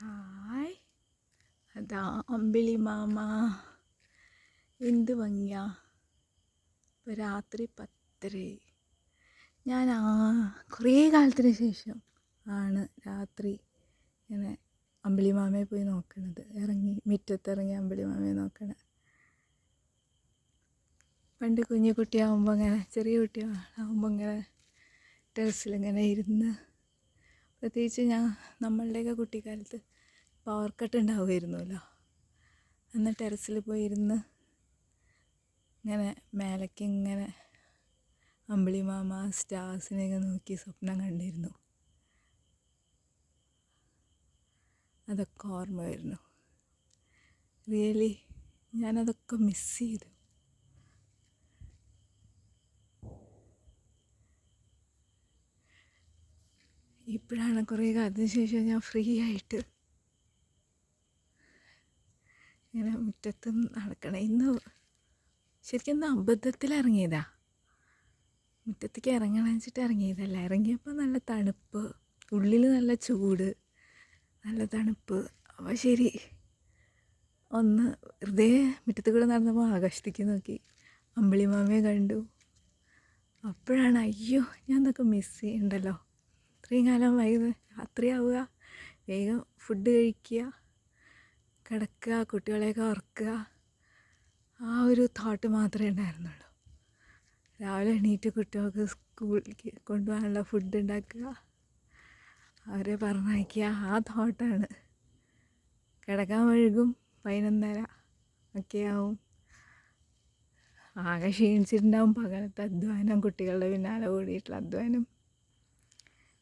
Hi, അതാ അമ്പിളി mama. എന്ത് ഭംഗിയാ. ഇപ്പോൾ രാത്രി 10:30. ഞാൻ കുറേ കാലത്തിന് ശേഷം ആണ് രാത്രി ഇങ്ങനെ അമ്പിളി മാമയെ പോയി നോക്കണത്. മുറ്റത്തിറങ്ങി അമ്പിളി മാമയെ നോക്കണത്. പണ്ട് കുഞ്ഞു കുട്ടിയാകുമ്പോൾ ഇങ്ങനെ ചെറിയ കുട്ടിയാകുമ്പോൾ ഇങ്ങനെ ടെറസിലിങ്ങനെ ഇരുന്ന്, പ്രത്യേകിച്ച് നമ്മളുടെയൊക്കെ കുട്ടിക്കാലത്ത് പവർ കട്ട് ഉണ്ടാവുമായിരുന്നല്ലോ. അന്ന് ടെറസിൽ പോയിരുന്ന് ഇങ്ങനെ മേലേക്ക് ഇങ്ങനെ അമ്പിളി മാമ സ്റ്റാർസിനെയൊക്കെ നോക്കി സ്വപ്നം കണ്ടിരുന്നു. അതൊക്കെ ഓർമ്മ വരുന്നു. റിയലി ഞാനതൊക്കെ മിസ് ചെയ്തു. ഇപ്പോഴാണ് കുറേ കാലത്തിന് ശേഷം ഞാൻ ഫ്രീ ആയിട്ട് ഇങ്ങനെ മുറ്റത്ത് നടക്കണം. ശരിക്കും അബദ്ധത്തിൽ ഇറങ്ങിയതാ. മുറ്റത്തേക്ക് ഇറങ്ങണം വെച്ചിട്ട് ഇറങ്ങിയതല്ല. ഇറങ്ങിയപ്പോൾ നല്ല തണുപ്പ്, ഉള്ളിൽ നല്ല ചൂട്, നല്ല തണുപ്പ്. അപ്പോൾ ശരി, ഒന്ന് വെറുതെ മുറ്റത്ത് കൂടെ നടന്നപ്പോൾ ആകാശത്തേക്ക് നോക്കി അമ്പിളി മാമയെ കണ്ടു. അപ്പോഴാണ് അയ്യോ, ഞാൻ ഇതൊക്കെ മിസ് ചെയ്യണ്ടല്ലോ. ഇത്രയും കാലം രാത്രിയാവുക, വേഗം ഫുഡ് കഴിക്കുക, കിടക്കുക, കുട്ടികളെയൊക്കെ ഉറക്കുക, ആ ഒരു തോട്ട് മാത്രമേ ഉണ്ടായിരുന്നുള്ളൂ. രാവിലെ എണീറ്റ് കുട്ടികൾക്ക് സ്കൂളിലേക്ക് കൊണ്ടുപോകാനുള്ള ഫുഡ് ഉണ്ടാക്കുക, അവരെ പറഞ്ഞയക്കുക, ആ തോട്ടാണ്. കിടക്കാൻ വൈകും, 11:30 ഒക്കെ ആവും. ആകെ ക്ഷീണിച്ചിട്ടുണ്ടാവും പകലത്തെ അധ്വാനം, കുട്ടികളുടെ പിന്നാലെ ഓടിയിട്ടുള്ള അധ്വാനം.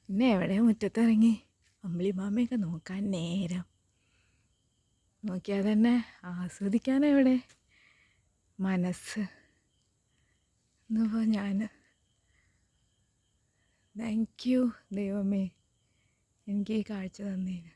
പിന്നെ എവിടെ മുറ്റത്തിറങ്ങി അമ്പിളി മാമയൊക്കെ നോക്കാൻ നേരം. നോക്കിയാൽ തന്നെ ആസ്വദിക്കാനെവിടെ മനസ്സ്. എന്നിപ്പോൾ ഞാൻ താങ്ക് യു ദൈവമേ, എനിക്ക് ഈ കാഴ്ച തന്നേന്.